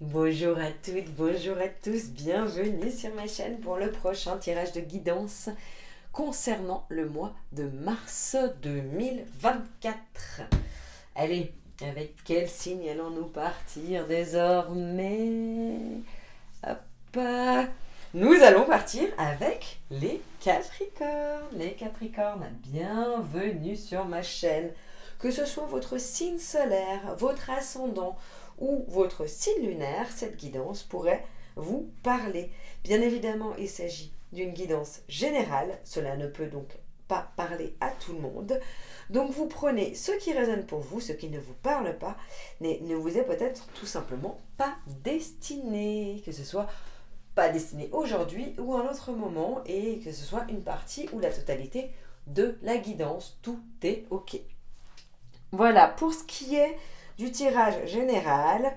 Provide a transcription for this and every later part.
Bonjour à toutes, bonjour à tous, bienvenue sur ma chaîne pour le prochain tirage de guidance concernant le mois de mars 2024. Allez, avec quel signe allons-nous partir désormais? Hop, nous allons partir avec les Capricornes. Les Capricornes, bienvenue sur ma chaîne. Que ce soit votre signe solaire, votre ascendant ou votre signe lunaire, cette guidance pourrait vous parler. Bien évidemment, il s'agit d'une guidance générale. Cela ne peut donc pas parler à tout le monde. Donc vous prenez ce qui résonne pour vous, ce qui ne vous parle pas, ne vous est peut-être tout simplement pas destiné. Que ce soit pas destiné aujourd'hui ou à un autre moment, et que ce soit une partie ou la totalité de la guidance, tout est ok. Voilà, pour ce qui est du tirage général,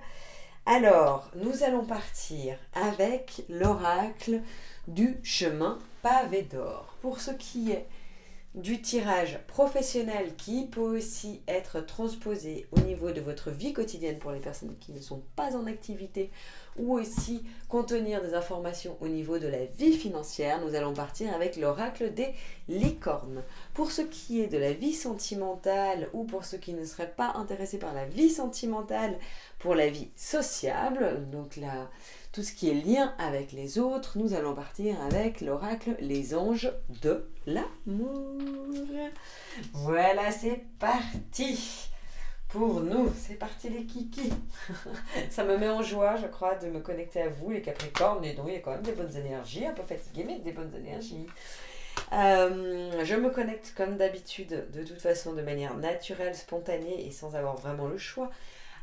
alors nous allons partir avec l'oracle du chemin pavé d'or. Pour ce qui est du tirage professionnel qui peut aussi être transposé au niveau de votre vie quotidienne pour les personnes qui ne sont pas en activité, ou aussi contenir des informations au niveau de la vie financière, nous allons partir avec l'oracle des licornes. Pour ce qui est de la vie sentimentale, ou pour ceux qui ne seraient pas intéressés par la vie sentimentale, pour la vie sociable, donc tout ce qui est lien avec les autres, nous allons partir avec l'oracle les anges de l'amour. Voilà, c'est parti pour nous. C'est parti les kikis. Ça me met en joie, je crois, de me connecter à vous, les Capricornes. Et donc, il y a quand même des bonnes énergies, un peu fatigué, mais des bonnes énergies. Je me connecte comme d'habitude, de toute façon, de manière naturelle, spontanée et sans avoir vraiment le choix,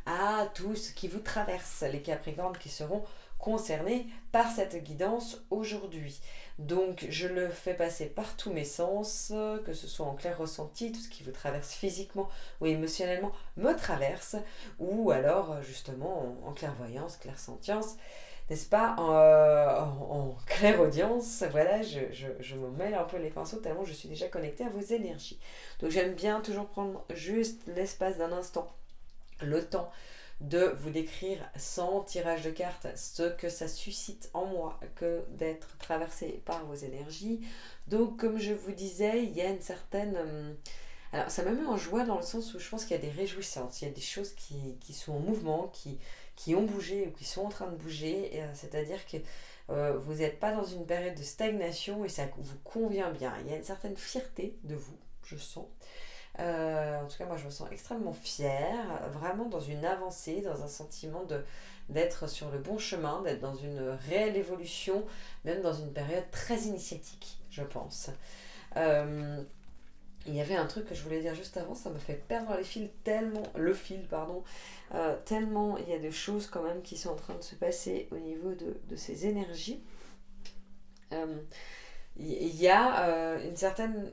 à tout ce qui vous traverse, les Capricornes qui seront concernés par cette guidance aujourd'hui. Donc je le fais passer par tous mes sens, que ce soit en clair ressenti, tout ce qui vous traverse physiquement ou émotionnellement me traverse, ou alors justement en clairvoyance, clairsentience, n'est-ce pas, en clairaudience. Voilà, je me mêle un peu les pinceaux tellement je suis déjà connectée à vos énergies. Donc j'aime bien toujours prendre juste l'espace d'un instant, le temps de vous décrire sans tirage de cartes ce que ça suscite en moi que d'être traversé par vos énergies. Donc comme je vous disais, il y a une certaine... alors ça me met en joie dans le sens où je pense qu'il y a des réjouissances, il y a des choses qui sont en mouvement, qui ont bougé ou qui sont en train de bouger, c'est-à-dire que vous n'êtes pas dans une période de stagnation et ça vous convient bien. Il y a une certaine fierté de vous, je sens. En tout cas, moi, je me sens extrêmement fière, vraiment dans une avancée, dans un sentiment d'être sur le bon chemin, d'être dans une réelle évolution, même dans une période très initiatique, je pense. Il y avait un truc que je voulais dire juste avant, ça me fait perdre le fil, pardon, tellement il y a des choses quand même qui sont en train de se passer au niveau de ces énergies. Il y a une certaine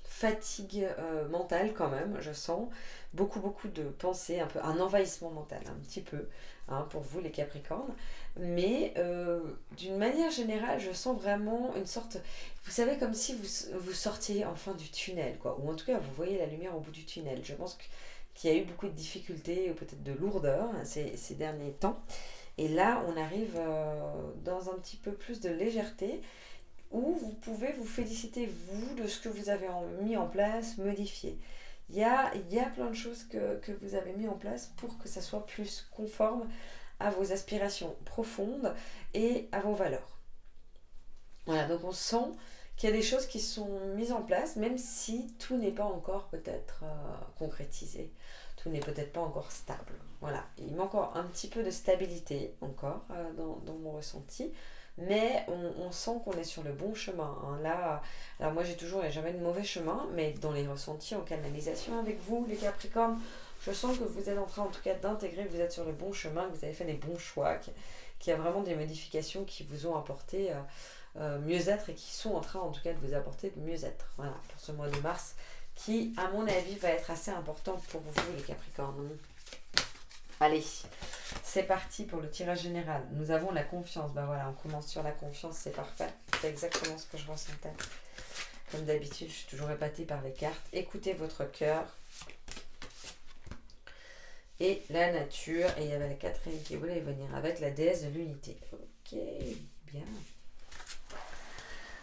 fatigue mentale quand même, je sens beaucoup de pensées, un peu un envahissement mental, un petit peu, hein, pour vous les Capricornes, mais d'une manière générale, je sens vraiment une sorte, vous savez, comme si vous sortiez enfin du tunnel, quoi, ou en tout cas vous voyez la lumière au bout du tunnel. Je pense qu'il y a eu beaucoup de difficultés ou peut-être de lourdeur ces derniers temps, et là on arrive dans un petit peu plus de légèreté, où vous pouvez vous féliciter, vous, de ce que vous avez mis en place, modifier. Il y a plein de choses que vous avez mis en place pour que ça soit plus conforme à vos aspirations profondes et à vos valeurs. Voilà, donc on sent qu'il y a des choses qui sont mises en place, même si tout n'est pas encore peut-être concrétisé. Tout n'est peut-être pas encore stable. Voilà, il manque encore un petit peu de stabilité encore dans mon ressenti. Mais on sent qu'on est sur le bon chemin, hein. Là, alors moi j'ai toujours et jamais de mauvais chemin, mais dans les ressentis en canalisation avec vous, les Capricornes, je sens que vous êtes en train en tout cas d'intégrer, que vous êtes sur le bon chemin, que vous avez fait les bons choix, qu'il y a vraiment des modifications qui vous ont apporté mieux-être et qui sont en train en tout cas de vous apporter de mieux-être. Voilà, pour ce mois de mars qui, à mon avis, va être assez important pour vous, les Capricornes. Allez, c'est parti pour le tirage général. Nous avons la confiance. Ben voilà, on commence sur la confiance, c'est parfait. C'est exactement ce que je ressentais. Comme d'habitude, je suis toujours épatée par les cartes. Écoutez votre cœur. et la nature. Et il y avait la quatrième qui voulait venir avec la déesse de l'unité. Ok, bien.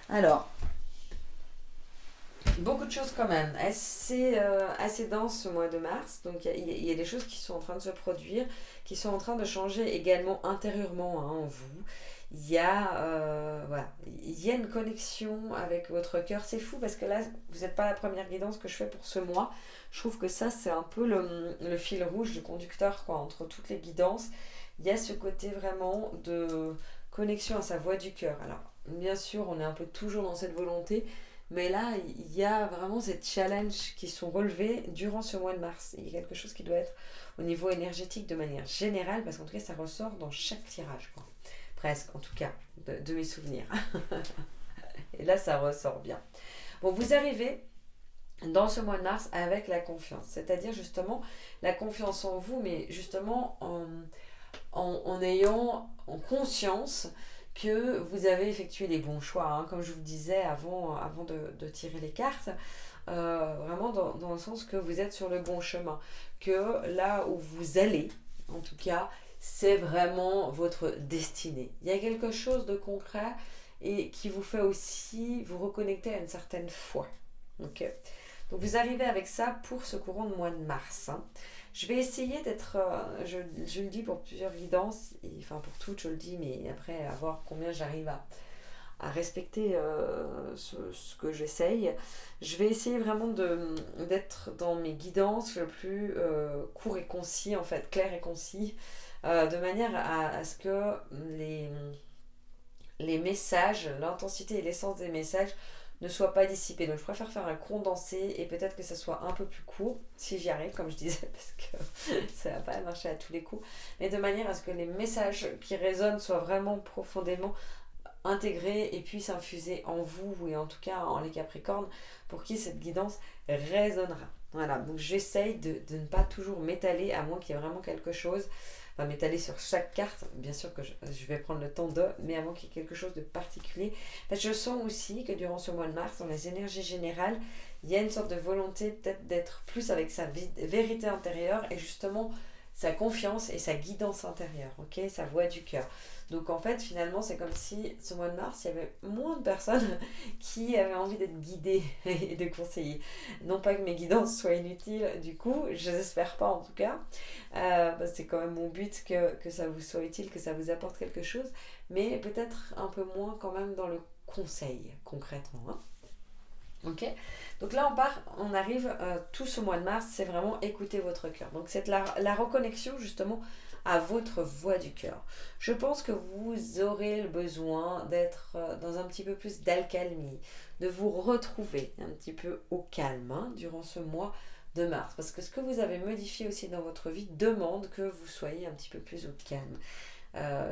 Alors, beaucoup de choses quand même, assez dense ce mois de mars, donc il y a des choses qui sont en train de se produire, qui sont en train de changer également intérieurement en vous. Voilà, il y a une connexion avec votre cœur, c'est fou parce que là, vous n'êtes pas la première guidance que je fais pour ce mois. Je trouve que ça, c'est un peu le fil rouge, le conducteur quoi, entre toutes les guidances. Il y a ce côté vraiment de connexion à sa voix du cœur. Alors, bien sûr, on est un peu toujours dans cette volonté, mais là, il y a vraiment ces challenges qui sont relevés durant ce mois de mars. Il y a quelque chose qui doit être au niveau énergétique de manière générale, parce qu'en tout cas, ça ressort dans chaque tirage, quoi. Presque, en tout cas, de mes souvenirs. Et là, ça ressort bien. Bon, vous arrivez dans ce mois de mars avec la confiance, c'est-à-dire justement la confiance en vous, mais justement en ayant en conscience que vous avez effectué les bons choix, hein, comme je vous disais avant de tirer les cartes, vraiment dans le sens que vous êtes sur le bon chemin, que là où vous allez, en tout cas, c'est vraiment votre destinée. Il y a quelque chose de concret et qui vous fait aussi vous reconnecter à une certaine foi. Okay. Donc vous arrivez avec ça pour ce courant de mois de mars. Hein. Je vais essayer d'être, je le dis pour plusieurs guidances, enfin pour toutes je le dis, mais après à voir combien j'arrive à respecter ce que j'essaye. Je vais essayer vraiment d'être dans mes guidances le plus court et concis, en fait, clair et concis, de manière à ce que les messages, l'intensité et l'essence des messages ne soient pas dissipés. Donc je préfère faire un condensé et peut-être que ça soit un peu plus court, si j'y arrive, comme je disais, parce que ça va pas marcher à tous les coups, mais de manière à ce que les messages qui résonnent soient vraiment profondément intégrés et puissent infuser en vous, et en tout cas en les Capricornes, pour qui cette guidance résonnera. Voilà, donc j'essaye de ne pas toujours m'étaler, à moins qu'il y ait vraiment quelque chose, enfin m'étaler sur chaque carte, bien sûr que je vais prendre le temps mais à moins qu'il y ait quelque chose de particulier. Parce que je sens aussi que durant ce mois de mars, dans les énergies générales, il y a une sorte de volonté peut-être d'être plus avec sa vérité intérieure et justement sa confiance et sa guidance intérieure, ok, sa voix du cœur. Donc en fait, finalement, c'est comme si ce mois de mars, il y avait moins de personnes qui avaient envie d'être guidées et de conseillées. Non pas que mes guidances soient inutiles, du coup, je n'espère pas en tout cas. C'est quand même mon but que ça vous soit utile, que ça vous apporte quelque chose, mais peut-être un peu moins quand même dans le conseil, concrètement. Hein. Ok, donc là on arrive tout ce mois de mars, c'est vraiment écouter votre cœur. Donc c'est la reconnexion justement à votre voix du cœur. Je pense que vous aurez le besoin d'être dans un petit peu plus d'alcalmie, de vous retrouver un petit peu au calme hein, durant ce mois de mars. Parce que ce que vous avez modifié aussi dans votre vie demande que vous soyez un petit peu plus au calme.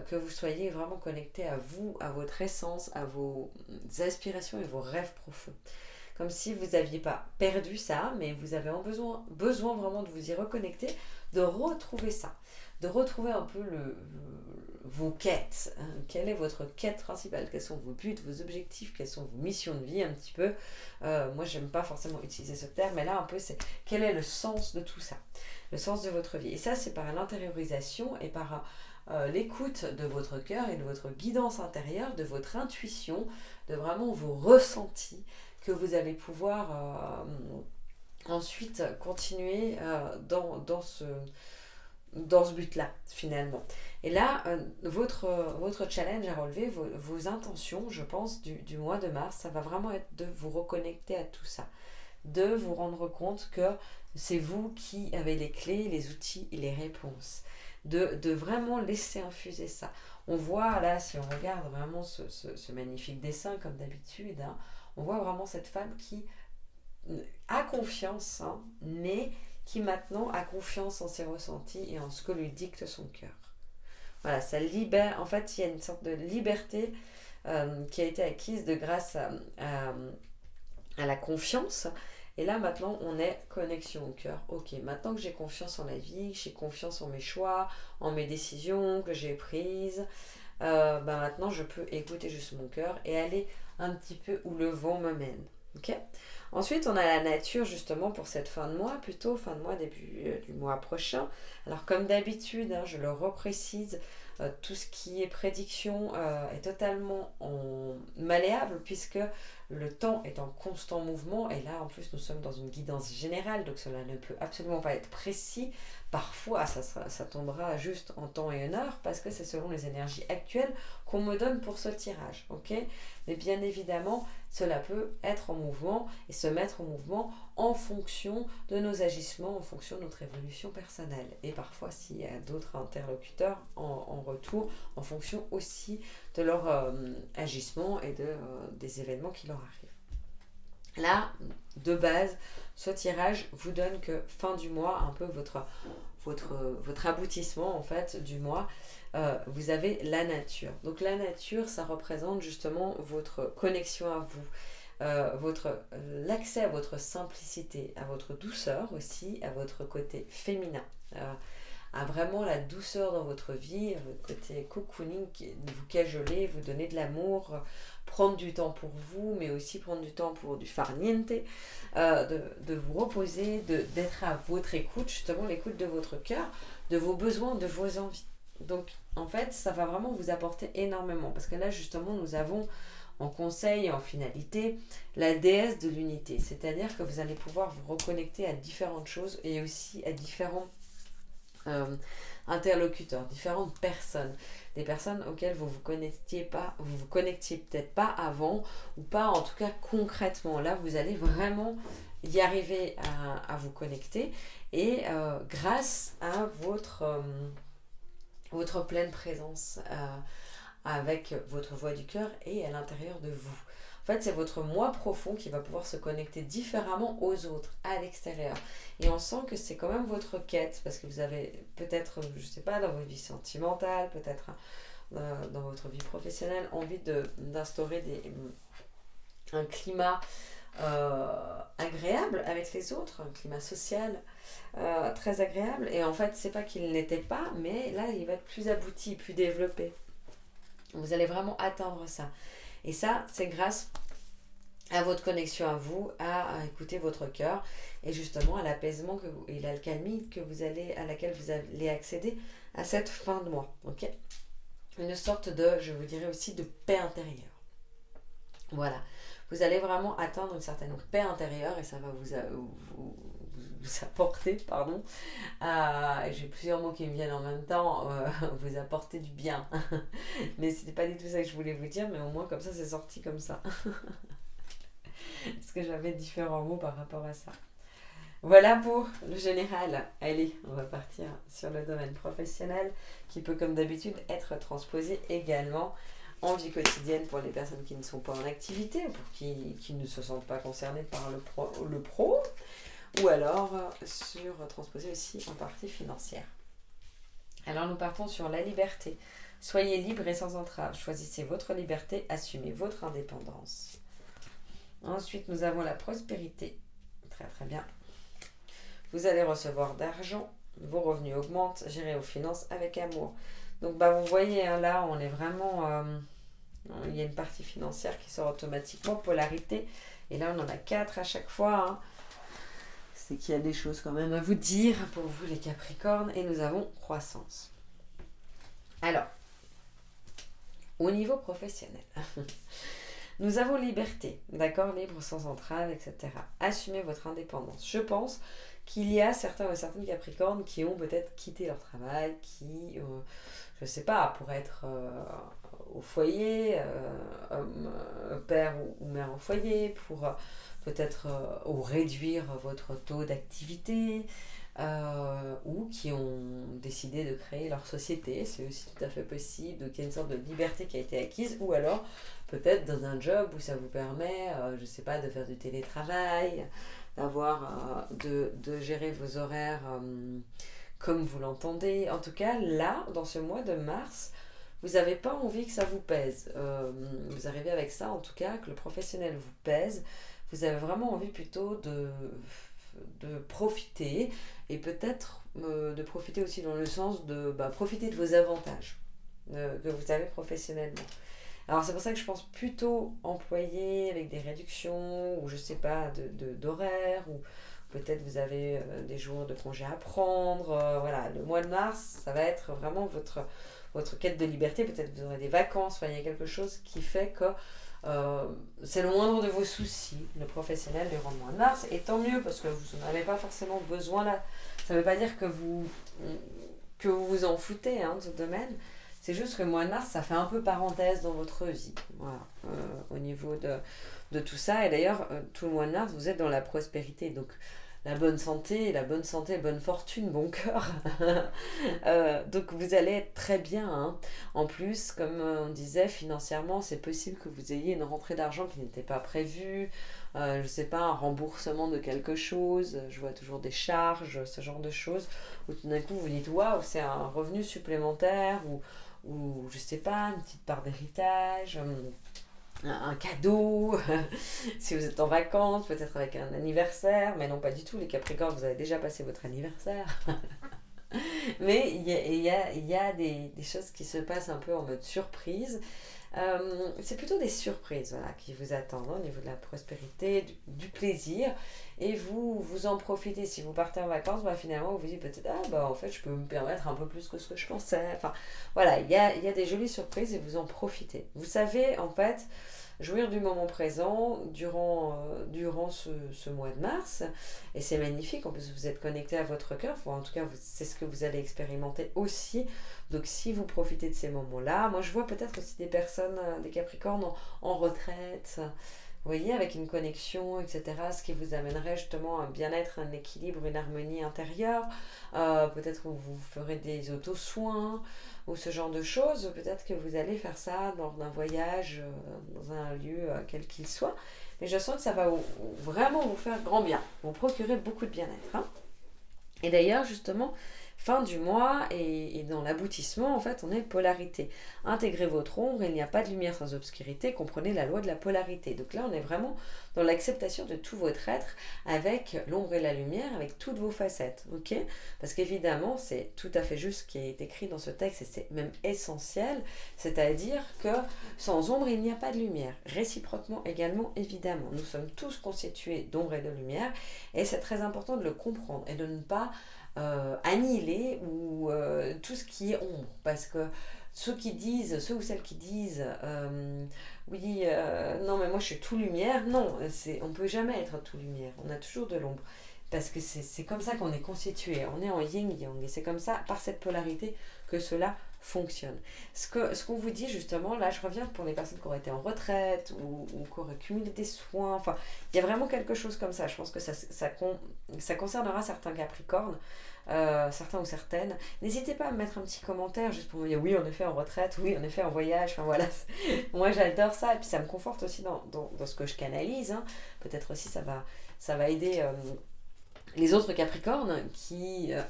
Que vous soyez vraiment connecté à vous, à votre essence, à vos aspirations et vos rêves profonds. Comme si vous n'aviez pas perdu ça, mais vous avez besoin vraiment de vous y reconnecter, de retrouver ça, de retrouver un peu vos quêtes. Hein. Quelle est votre quête principale? Quels sont vos buts, vos objectifs? Quelles sont vos missions de vie un petit peu? Moi, j'aime pas forcément utiliser ce terme, mais là, un peu, c'est quel est le sens de tout ça? Le sens de votre vie. Et ça, c'est par l'intériorisation et par l'écoute de votre cœur et de votre guidance intérieure, de votre intuition, de vraiment vos ressentis, que vous allez pouvoir ensuite continuer dans ce but-là, finalement. Et là, votre challenge à relever, vos intentions, je pense, du mois de mars, ça va vraiment être de vous reconnecter à tout ça, de vous rendre compte que c'est vous qui avez les clés, les outils et les réponses, de vraiment laisser infuser ça. On voit là, si on regarde vraiment ce magnifique dessin, comme d'habitude, hein, on voit vraiment cette femme qui a confiance, hein, mais qui maintenant a confiance en ses ressentis et en ce que lui dicte son cœur. Voilà, ça libère, en fait, il y a une sorte de liberté qui a été acquise de grâce à la confiance. Et là, maintenant, on est connexion au cœur. Ok, maintenant que j'ai confiance en la vie, que j'ai confiance en mes choix, en mes décisions que j'ai prises, maintenant, je peux écouter juste mon cœur et aller un petit peu où le vent me mène. Ok ? Ensuite, on a la nature justement pour cette fin de mois, plutôt fin de mois, début du mois prochain. Alors comme d'habitude, hein, je le reprécise, tout ce qui est prédiction est totalement malléable puisque le temps est en constant mouvement et là en plus nous sommes dans une guidance générale donc cela ne peut absolument pas être précis. Parfois ça tombera juste en temps et en heure parce que c'est selon les énergies actuelles qu'on me donne pour ce tirage, ok? Mais bien évidemment cela peut être en mouvement et se mettre en mouvement en fonction de nos agissements, en fonction de notre évolution personnelle. Et parfois, s'il y a d'autres interlocuteurs en retour, en fonction aussi de leur agissement et des événements qui leur arrivent. Là, de base, ce tirage vous donne que fin du mois, un peu votre aboutissement en fait du mois, vous avez la nature. Donc la nature, ça représente justement votre connexion à vous, l'accès à votre simplicité, à votre douceur aussi, à votre côté féminin, à vraiment la douceur dans votre vie, à votre côté cocooning, vous cajoler, vous donner de l'amour, prendre du temps pour vous, mais aussi prendre du temps pour du farniente, de vous reposer, d'être à votre écoute, justement l'écoute de votre cœur, de vos besoins, de vos envies. Donc en fait, ça va vraiment vous apporter énormément, parce que là justement nous avons en conseil et en finalité la déesse de l'unité, c'est-à-dire que vous allez pouvoir vous reconnecter à différentes choses et aussi à différents interlocuteurs, différentes personnes, des personnes auxquelles vous vous connectiez peut-être pas avant ou pas en tout cas concrètement. Là vous allez vraiment y arriver à vous connecter et grâce à votre pleine présence avec votre voix du cœur et à l'intérieur de vous. En fait, c'est votre moi profond qui va pouvoir se connecter différemment aux autres, à l'extérieur. Et on sent que c'est quand même votre quête, parce que vous avez peut-être, je sais pas, dans votre vie sentimentale, peut-être dans votre vie professionnelle, envie d'instaurer un climat agréable avec les autres, un climat social très agréable. Et en fait, c'est pas qu'il n'était pas, mais là, il va être plus abouti, plus développé. Vous allez vraiment atteindre ça. Et ça, c'est grâce à votre connexion à vous, à écouter votre cœur et justement à l'apaisement et l'alcalmie à laquelle vous allez accéder à cette fin de mois. Okay, une sorte de, je vous dirais aussi, de paix intérieure. Voilà. Vous allez vraiment atteindre une certaine paix intérieure et ça va vous apporter, j'ai plusieurs mots qui me viennent en même temps, vous apporter du bien. Mais c'était pas du tout ça que je voulais vous dire, mais au moins comme ça c'est sorti comme ça. Parce que j'avais différents mots par rapport à ça. Voilà pour le général. Allez, on va partir sur le domaine professionnel qui peut comme d'habitude être transposé également en vie quotidienne pour les personnes qui ne sont pas en activité, pour qui ne se sentent pas concernées par le pro, ou alors transposer aussi en partie financière. Alors nous partons sur la liberté. Soyez libre et sans entrave. Choisissez votre liberté, assumez votre indépendance. Ensuite, nous avons la prospérité. Très très bien. Vous allez recevoir d'argent, vos revenus augmentent, gérez vos finances avec amour. Donc vous voyez, hein, là on est vraiment... il y a une partie financière qui sort automatiquement, polarité. Et là on en a 4 à chaque fois. Hein. C'est qu'il y a des choses quand même à vous dire pour vous les Capricornes. Et nous avons croissance. Alors, au niveau professionnel, nous avons liberté, d'accord, libre sans entrave, etc. Assumez votre indépendance. Je pense qu'il y a certains et certaines Capricornes qui ont peut-être quitté leur travail, qui, je sais pas, pour être au foyer, père ou mère au foyer, pour peut-être ou réduire votre taux d'activité, ou qui ont décidé de créer leur société, c'est aussi tout à fait possible, donc il y a une sorte de liberté qui a été acquise, ou alors peut-être dans un job où ça vous permet, je sais pas, de faire du télétravail, de gérer vos horaires comme vous l'entendez. En tout cas, là, dans ce mois de mars, vous n'avez pas envie que ça vous pèse. Vous arrivez avec ça, en tout cas, que le professionnel vous pèse. Vous avez vraiment envie plutôt de profiter et peut-être de profiter aussi dans le sens de profiter de vos avantages que vous avez professionnellement. Alors c'est pour ça que je pense plutôt employé avec des réductions, ou je sais pas, d'horaires, ou peut-être vous avez des jours de congé à prendre. Voilà, le mois de mars, ça va être vraiment votre quête de liberté. Peut-être vous aurez des vacances, enfin, il y a quelque chose qui fait que c'est le moindre de vos soucis, le professionnel, durant le mois de mars. Et tant mieux, parce que vous n'en avez pas forcément besoin là. Ça ne veut pas dire que vous vous en foutez de ce domaine. C'est juste que le mois de mars, ça fait un peu parenthèse dans votre vie. Voilà, au niveau de tout ça. Et d'ailleurs, tout le mois de mars, vous êtes dans la prospérité. Donc, la bonne fortune, bon cœur. Donc, vous allez être très bien. En plus, comme on disait, financièrement, c'est possible que vous ayez une rentrée d'argent qui n'était pas prévue. Je ne sais pas, un remboursement de quelque chose. Je vois toujours des charges, ce genre de choses. Où tout d'un coup, vous dites, waouh, c'est un revenu supplémentaire. Ou je sais pas, une petite part d'héritage, un cadeau, si vous êtes en vacances, peut-être avec un anniversaire, mais non pas du tout, les Capricornes, vous avez déjà passé votre anniversaire. Mais il y a des choses qui se passent un peu en mode surprise. C'est plutôt des surprises voilà, qui vous attendent au niveau de la prospérité, du plaisir. Et vous en profitez. Si vous partez en vacances, finalement, vous vous dites peut-être, en fait, je peux me permettre un peu plus que ce que je pensais. Enfin, voilà, il y a des jolies surprises et vous en profitez. Vous savez, en fait, jouir du moment présent durant ce mois de mars. Et c'est magnifique. En plus, vous êtes connecté à votre cœur. Enfin, en tout cas, c'est ce que vous allez expérimenter aussi. Donc, si vous profitez de ces moments-là, moi, je vois peut-être aussi des personnes, des Capricornes en retraite. Vous voyez, avec une connexion, etc., ce qui vous amènerait justement un bien-être, un équilibre, une harmonie intérieure. Peut-être que vous ferez des auto-soins ou ce genre de choses. Peut-être que vous allez faire ça lors d'un voyage dans un lieu quel qu'il soit. Mais je sens que ça va vraiment vous faire grand bien. Vous procurer beaucoup de bien-être. Et d'ailleurs, justement, fin du mois et dans l'aboutissement, en fait, on est polarité. Intégrez votre ombre, il n'y a pas de lumière sans obscurité, comprenez la loi de la polarité. Donc là, on est vraiment dans l'acceptation de tout votre être avec l'ombre et la lumière, avec toutes vos facettes, ok? Parce qu'évidemment, c'est tout à fait juste ce qui est écrit dans ce texte et c'est même essentiel, c'est-à-dire que sans ombre, il n'y a pas de lumière. Réciproquement également, évidemment. Nous sommes tous constitués d'ombre et de lumière et c'est très important de le comprendre et de ne pas annihiler ou tout ce qui est ombre parce que ceux ou celles qui disent oui non mais moi je suis tout lumière, non, on peut jamais être tout lumière, on a toujours de l'ombre parce que c'est comme ça qu'on est constitué, on est en yin yang et c'est comme ça par cette polarité que cela fonctionne. Ce qu'on vous dit justement, là je reviens pour les personnes qui auraient été en retraite ou qui auraient cumulé des soins, enfin il y a vraiment quelque chose comme ça, je pense que ça concernera certains Capricornes, certains ou certaines. N'hésitez pas à me mettre un petit commentaire juste pour me dire oui en effet en retraite, oui en effet en voyage, enfin voilà, moi j'adore ça et puis ça me conforte aussi dans ce que je canalise, peut-être aussi ça va aider les autres Capricornes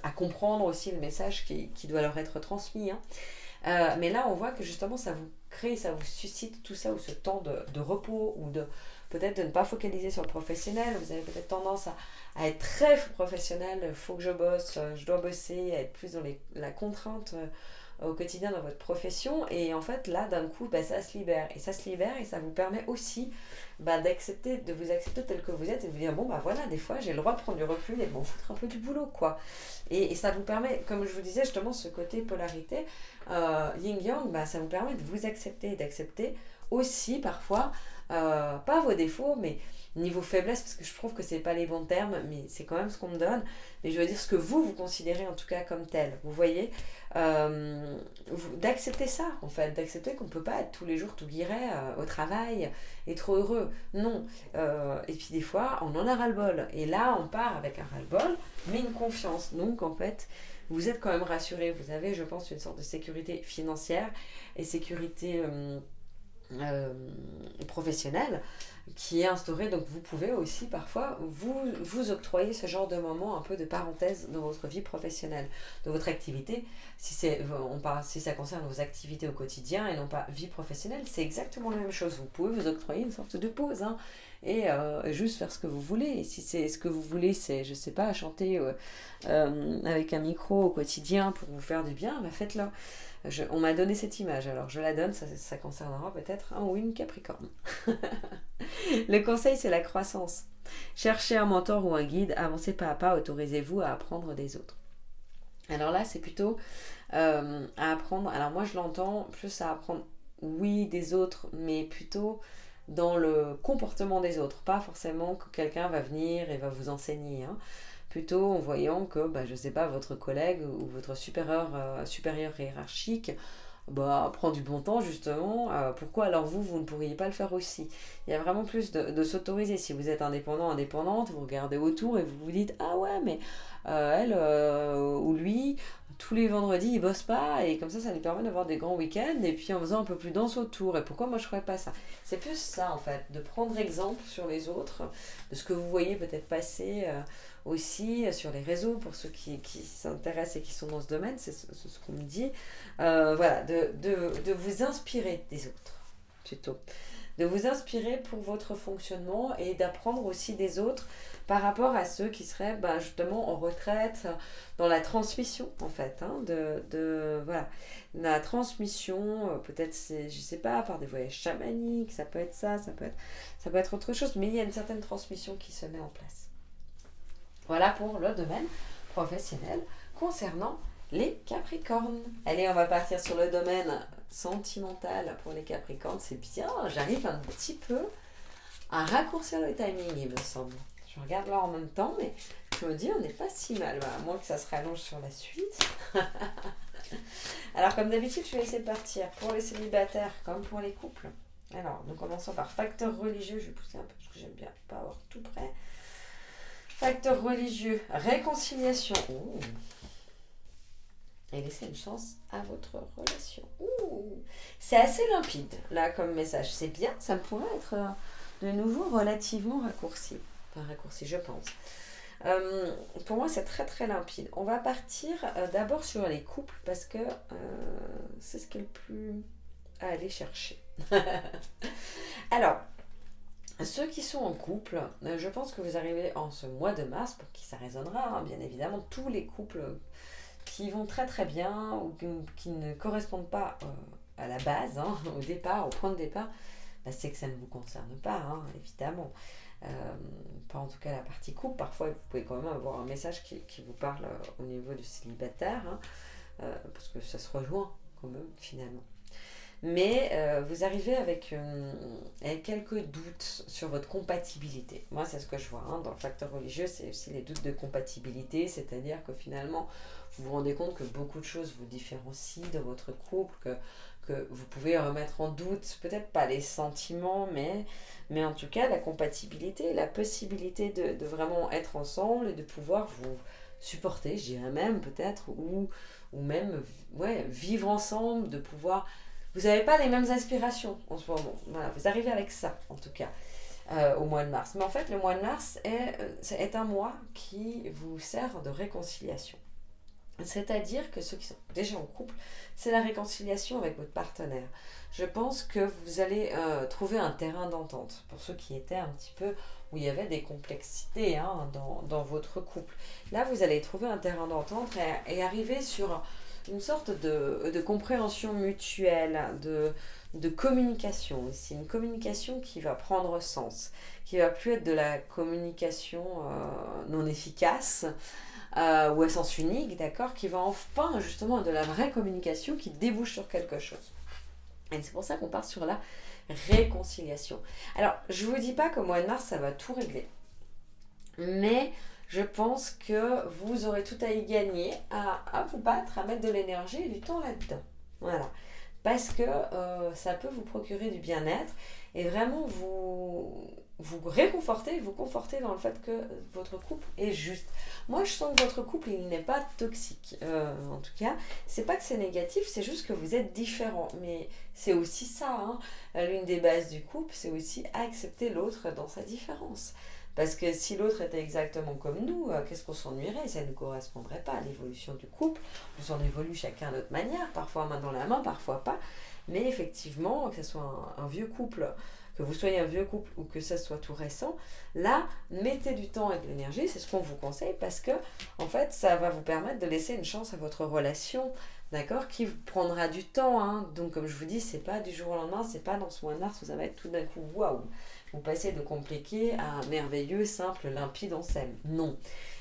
à comprendre aussi le message qui doit leur être transmis. Mais là, on voit que justement, ça vous crée, ça vous suscite tout ça, ou ce temps de repos, ou peut-être de ne pas focaliser sur le professionnel. Vous avez peut-être tendance à être très professionnel, il faut que je bosse, je dois bosser, à être plus dans la contrainte au quotidien dans votre profession. Et en fait, là, d'un coup, ça se libère. Et ça se libère et ça vous permet aussi de vous accepter tel que vous êtes et de vous dire, voilà, des fois, j'ai le droit de prendre du recul et de m'en foutre un peu du boulot, quoi. Et ça vous permet, comme je vous disais, justement, ce côté polarité, yin-yang, ça vous permet de vous accepter et d'accepter aussi, parfois, pas vos défauts, mais niveau faiblesse, parce que je trouve que c'est pas les bons termes, mais c'est quand même ce qu'on me donne. Mais je veux dire ce que vous considérez en tout cas comme tel. Vous voyez, d'accepter ça, en fait, d'accepter qu'on ne peut pas être tous les jours tout guiret au travail et trop heureux. Non. Et puis des fois, on en a ras-le-bol. Et là, on part avec un ras-le-bol, mais une confiance. Donc, en fait, vous êtes quand même rassuré. Vous avez, je pense, une sorte de sécurité financière et sécurité professionnelle. qui est instauré. Donc vous pouvez aussi parfois vous octroyer ce genre de moment un peu de parenthèse dans votre vie professionnelle, de votre activité. Si ça concerne vos activités au quotidien et non pas vie professionnelle, c'est exactement la même chose. Vous pouvez vous octroyer une sorte de pause, hein, et juste faire ce que vous voulez. Et si c'est ce que vous voulez, c'est, je sais pas, chanter avec un micro au quotidien pour vous faire du bien, bah faites-le. On m'a donné cette image, alors je la donne, ça concernera peut-être un ou une Capricorne. Le conseil, c'est la croissance. Cherchez un mentor ou un guide, avancez pas à pas, autorisez-vous à apprendre des autres. Alors là, c'est plutôt à apprendre, alors moi je l'entends plus à apprendre, oui, des autres, mais plutôt dans le comportement des autres, pas forcément que quelqu'un va venir et va vous enseigner, hein. Plutôt en voyant que, bah, je sais pas, votre collègue ou votre supérieur hiérarchique prend du bon temps justement, pourquoi alors vous ne pourriez pas le faire aussi? Il y a vraiment plus de s'autoriser. Si vous êtes indépendante, vous regardez autour et vous vous dites, ah ouais, mais elle ou lui, tous les vendredis ils bossent pas, et comme ça lui permet d'avoir des grands week-ends, et puis en faisant un peu plus danse autour, et pourquoi moi je ferais pas ça? C'est plus ça en fait, de prendre exemple sur les autres, de ce que vous voyez peut-être passer aussi sur les réseaux, pour ceux qui s'intéressent et qui sont dans ce domaine, c'est ce qu'on me dit. Voilà, de vous inspirer des autres, plutôt. De vous inspirer pour votre fonctionnement et d'apprendre aussi des autres par rapport à ceux qui seraient justement en retraite, dans la transmission en fait, hein, voilà, la transmission, peut-être c'est, je sais pas, par des voyages chamaniques, ça peut être ça peut être autre chose, mais il y a une certaine transmission qui se met en place. Voilà pour le domaine professionnel concernant les Capricornes. Allez, on va partir sur le domaine sentimental pour les Capricornes. C'est bien, j'arrive un petit peu à raccourcir le timing, il me semble. Je regarde là en même temps, mais je me dis, on n'est pas si mal, à moins que ça se rallonge sur la suite. Alors, comme d'habitude, je vais essayer de partir pour les célibataires comme pour les couples. Alors, nous commençons par facteur religieux. Je vais pousser un peu parce que j'aime bien pas avoir tout prêt. Facteur religieux, réconciliation. Ouh. Et laissez une chance à votre relation. Ouh. C'est assez limpide, là, comme message. C'est bien, ça pourrait être de nouveau relativement raccourci. Enfin, raccourci, je pense. Pour moi, c'est très très limpide. On va partir d'abord sur les couples, parce que c'est ce qui est le plus à aller chercher. Alors, ceux qui sont en couple, je pense que vous arrivez en ce mois de mars, pour qui ça résonnera, hein, bien évidemment, tous les couples qui vont très très bien ou qui ne correspondent pas à la base, hein, au départ, au point de départ, c'est que ça ne vous concerne pas, hein, évidemment. Pas en tout cas la partie couple. Parfois, vous pouvez quand même avoir un message qui vous parle au niveau du célibataire, hein, parce que ça se rejoint quand même finalement. Mais vous arrivez avec quelques doutes sur votre compatibilité. Moi, c'est ce que je vois, hein, dans le facteur religieux, c'est aussi les doutes de compatibilité, c'est-à-dire que finalement, vous vous rendez compte que beaucoup de choses vous différencient de votre couple, que vous pouvez remettre en doute, peut-être pas les sentiments, mais en tout cas la compatibilité, la possibilité de vraiment être ensemble et de pouvoir vous supporter, je dirais même peut-être, ou même vivre ensemble, de pouvoir... Vous n'avez pas les mêmes aspirations en ce moment. Voilà, vous arrivez avec ça, en tout cas, au mois de mars. Mais en fait, le mois de mars est un mois qui vous sert de réconciliation. C'est-à-dire que ceux qui sont déjà en couple, c'est la réconciliation avec votre partenaire. Je pense que vous allez trouver un terrain d'entente. Pour ceux qui étaient un petit peu, où il y avait des complexités, hein, dans votre couple. Là, vous allez trouver un terrain d'entente et arriver sur une sorte de compréhension mutuelle, de communication aussi. Une communication qui va prendre sens, qui va plus être de la communication non efficace, ou à sens unique, d'accord, qui va enfin justement de la vraie communication qui débouche sur quelque chose. Et c'est pour ça qu'on part sur la réconciliation. Alors, je ne vous dis pas qu'au mois de mars, ça va tout régler. Mais je pense que vous aurez tout à y gagner, à vous battre, à mettre de l'énergie et du temps là-dedans. Voilà. parce que ça peut vous procurer du bien-être et vraiment vous réconforter, vous conforter dans le fait que votre couple est juste. Moi, je sens que votre couple, il n'est pas toxique. En tout cas, c'est pas que c'est négatif, c'est juste que vous êtes différents. Mais c'est aussi ça, hein. L'une des bases du couple, c'est aussi accepter l'autre dans sa différence. Parce que si l'autre était exactement comme nous, qu'est-ce qu'on s'ennuierait? Ça ne nous correspondrait pas à l'évolution du couple. On évolue chacun à notre manière, parfois main dans la main, parfois pas. Mais effectivement, que ce soit un vieux couple, que vous soyez un vieux couple ou que ce soit tout récent, là, mettez du temps et de l'énergie, c'est ce qu'on vous conseille, parce que, en fait, ça va vous permettre de laisser une chance à votre relation, d'accord, qui prendra du temps, hein. Donc, comme je vous dis, c'est pas du jour au lendemain, c'est pas dans ce mois de mars où ça va être tout d'un coup, waouh, vous passez de compliqué à merveilleux, simple, limpide, on s'aime. Non.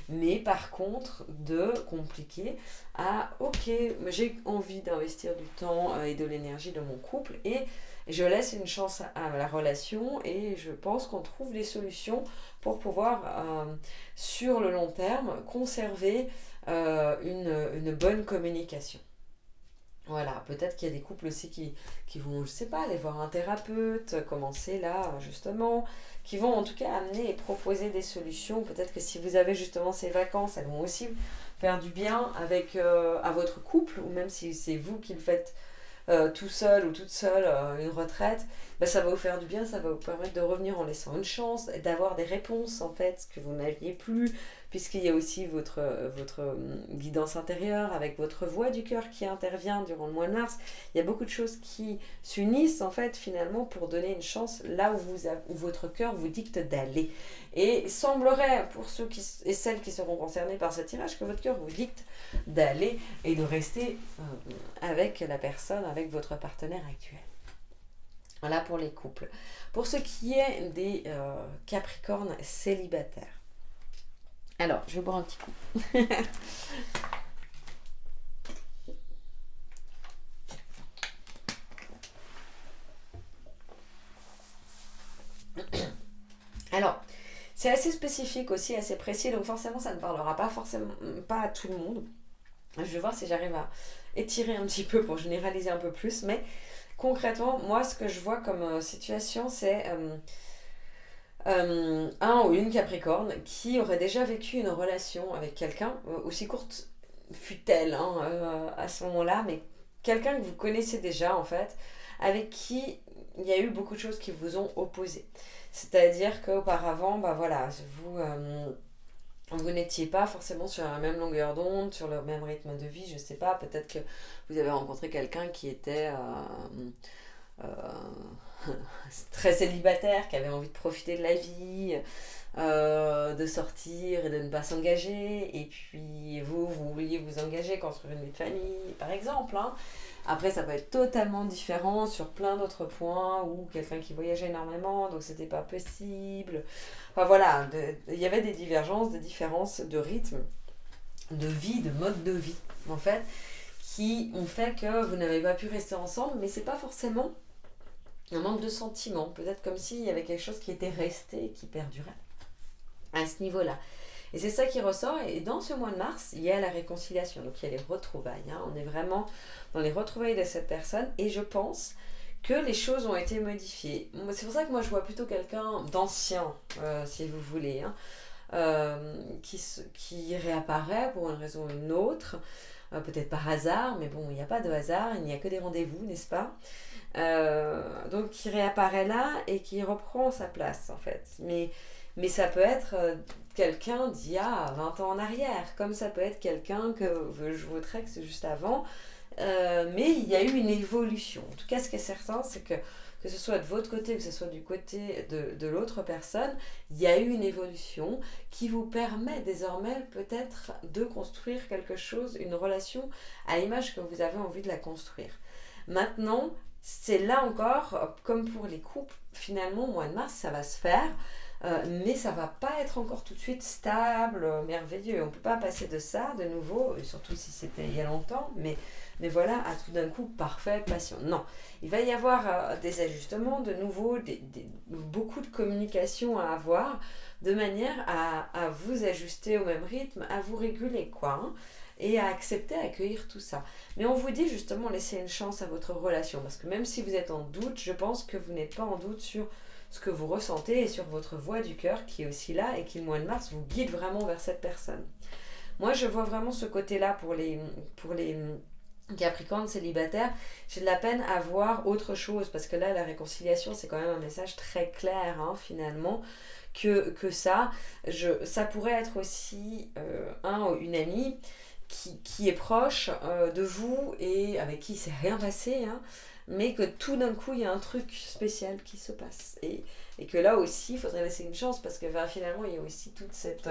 Mais par contre, de compliqué à ok, j'ai envie d'investir du temps et de l'énergie dans mon couple et je laisse une chance à la relation et je pense qu'on trouve des solutions pour pouvoir, sur le long terme, conserver une bonne communication. Voilà, peut-être qu'il y a des couples aussi qui vont, je sais pas, aller voir un thérapeute, commencer là, justement, qui vont en tout cas amener et proposer des solutions. Peut-être que si vous avez justement ces vacances, elles vont aussi faire du bien avec, à votre couple, ou même si c'est vous qui le faites tout seul ou toute seule, une retraite, ben ça va vous faire du bien, ça va vous permettre de revenir en laissant une chance, d'avoir des réponses en fait que vous n'aviez plus, puisqu'il y a aussi votre guidance intérieure avec votre voix du cœur qui intervient durant le mois de mars. Il y a beaucoup de choses qui s'unissent en fait finalement pour donner une chance là où votre cœur vous dicte d'aller. Et il semblerait pour ceux et celles qui seront concernés par ce tirage que votre cœur vous dicte d'aller et de rester avec la personne, avec votre partenaire actuel. Voilà pour les couples. Pour ce qui est des Capricornes célibataires. Alors, je vais boire un petit coup. Alors, c'est assez spécifique aussi, assez précis, donc forcément ça ne parlera pas forcément pas à tout le monde. Je vais voir si j'arrive à étirer un petit peu pour généraliser un peu plus, mais concrètement, moi ce que je vois comme situation, c'est un ou une Capricorne qui aurait déjà vécu une relation avec quelqu'un, aussi courte fut-elle hein, à ce moment-là, mais quelqu'un que vous connaissez déjà en fait, avec qui il y a eu beaucoup de choses qui vous ont opposé. C'est-à-dire qu'auparavant, bah voilà, vous n'étiez pas forcément sur la même longueur d'onde, sur le même rythme de vie, je sais pas, peut-être que vous avez rencontré quelqu'un qui était euh, très célibataire, qui avait envie de profiter de la vie, de sortir et de ne pas s'engager, et puis vous vouliez vous engager, construire une vie de famille, par exemple, hein. Après, ça peut être totalement différent sur plein d'autres points, ou quelqu'un qui voyageait énormément, donc c'était pas possible. Enfin voilà, il y avait des divergences, des différences de rythme, de vie, de mode de vie, en fait, qui ont fait que vous n'avez pas pu rester ensemble, mais c'est pas forcément un manque de sentiments. Peut-être comme s'il y avait quelque chose qui était resté et qui perdurait à ce niveau-là. Et c'est ça qui ressort. Et dans ce mois de mars, il y a la réconciliation. Donc il y a les retrouvailles. Hein. On est vraiment dans les retrouvailles de cette personne. Et je pense que les choses ont été modifiées. C'est pour ça que moi je vois plutôt quelqu'un d'ancien, si vous voulez, hein, qui réapparaît pour une raison ou une autre. Peut-être par hasard, mais bon, il n'y a pas de hasard, il n'y a que des rendez-vous, n'est-ce pas? Donc qui réapparaît là et qui reprend sa place en fait. Mais ça peut être quelqu'un d'il y a 20 ans en arrière, comme ça peut être quelqu'un que votre ex juste avant, mais il y a eu une évolution. En tout cas, ce qui est certain, c'est que ce soit de votre côté, que ce soit du côté de l'autre personne, il y a eu une évolution qui vous permet désormais peut-être de construire quelque chose, une relation à l'image que vous avez envie de la construire. Maintenant, c'est là encore, comme pour les couples, finalement, au mois de mars, ça va se faire, mais ça va pas être encore tout de suite stable, merveilleux. On peut pas passer de ça de nouveau, surtout si c'était il y a longtemps, mais voilà, à tout d'un coup, parfait, passion. Non, il va y avoir des ajustements, de nouveau, beaucoup de communication à avoir, de manière à vous ajuster au même rythme, à vous réguler, quoi. Hein. et à accepter, à accueillir tout ça. Mais on vous dit justement laissez une chance à votre relation, parce que même si vous êtes en doute, je pense que vous n'êtes pas en doute sur ce que vous ressentez et sur votre voix du cœur qui est aussi là et qui le mois de mars vous guide vraiment vers cette personne. Moi je vois vraiment ce côté-là pour les Capricorne célibataire, j'ai de la peine à voir autre chose parce que là la réconciliation c'est quand même un message très clair finalement que ça. Ça pourrait être aussi un ou une amie qui est proche de vous et avec qui il s'est rien passé, mais que tout d'un coup il y a un truc spécial qui se passe. Et que là aussi il faudrait laisser une chance parce que finalement il y a aussi toute cette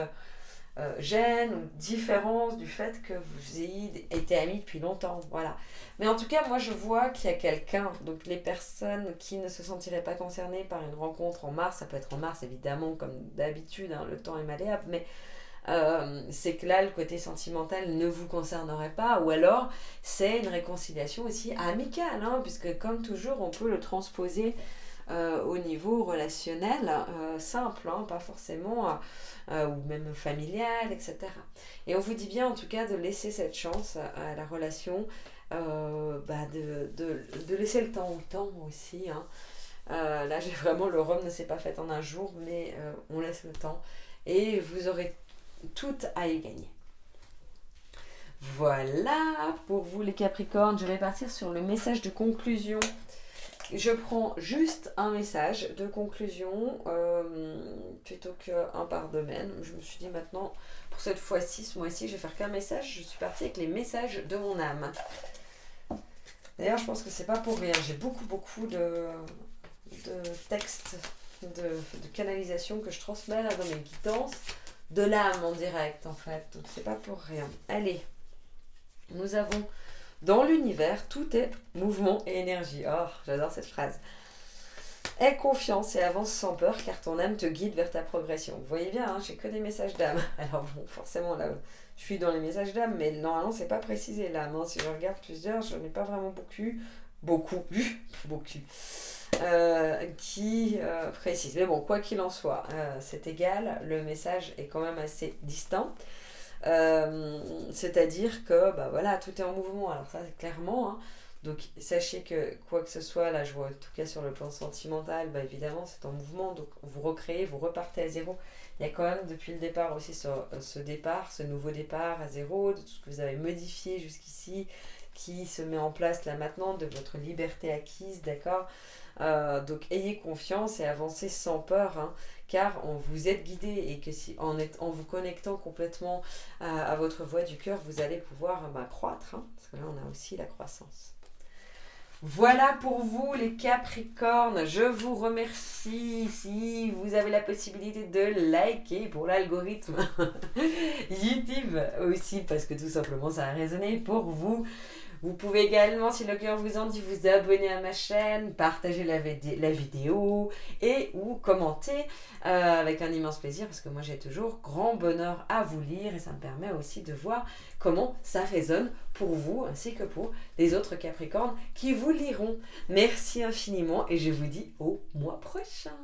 gêne ou différence du fait que vous ayez été amis depuis longtemps. Voilà. Mais en tout cas, moi je vois qu'il y a quelqu'un, donc les personnes qui ne se sentiraient pas concernées par une rencontre en mars, ça peut être en mars évidemment comme d'habitude, le temps est malléable, mais c'est que là le côté sentimental ne vous concernerait pas, ou alors c'est une réconciliation aussi amicale, puisque comme toujours on peut le transposer au niveau relationnel simple, pas forcément ou même familial, etc. Et on vous dit bien en tout cas de laisser cette chance à la relation, de laisser le temps au temps aussi. Là j'ai vraiment, le rhum ne s'est pas fait en un jour, mais on laisse le temps et vous aurez tout à y gagner. Voilà pour vous les Capricornes. Je vais partir sur le message de conclusion. Je prends juste un message de conclusion plutôt qu'un par domaine. Je me suis dit maintenant, pour cette fois-ci, ce mois-ci, je vais faire qu'un message. Je suis partie avec les messages de mon âme. D'ailleurs, je pense que c'est pas pour rien. J'ai beaucoup de textes, de canalisation que je transmets là dans mes guidances, de l'âme en direct en fait. Donc c'est pas pour rien. Allez, nous avons... Dans l'univers, tout est mouvement et énergie. Oh, j'adore cette phrase. Aie confiance et avance sans peur car ton âme te guide vers ta progression. Vous voyez bien, j'ai que des messages d'âme. Alors bon, forcément là, je suis dans les messages d'âme, mais normalement c'est pas précisé l'âme. Si je regarde plusieurs, je n'ai pas vraiment beaucoup, qui précise. Mais bon, quoi qu'il en soit, c'est égal, le message est quand même assez distinct. C'est-à-dire que voilà, tout est en mouvement, alors ça clairement, donc sachez que quoi que ce soit, là je vois en tout cas sur le plan sentimental, évidemment c'est en mouvement, donc vous recréez, vous repartez à zéro. Il y a quand même depuis le départ aussi ce nouveau départ à zéro, de tout ce que vous avez modifié jusqu'ici, qui se met en place là maintenant, de votre liberté acquise, d'accord. Donc ayez confiance et avancez sans peur, car on vous êtes guidé et que en vous connectant complètement à votre voix du cœur, vous allez pouvoir croître, parce que là on a aussi la croissance. Voilà pour vous les Capricornes, je vous remercie. Si vous avez la possibilité de liker pour l'algorithme YouTube aussi, parce que tout simplement ça a résonné pour vous. Vous pouvez également, si le cœur vous en dit, vous abonner à ma chaîne, partager la vidéo et ou commenter avec un immense plaisir, parce que moi j'ai toujours grand bonheur à vous lire et ça me permet aussi de voir comment ça résonne pour vous ainsi que pour les autres Capricornes qui vous liront. Merci infiniment et je vous dis au mois prochain.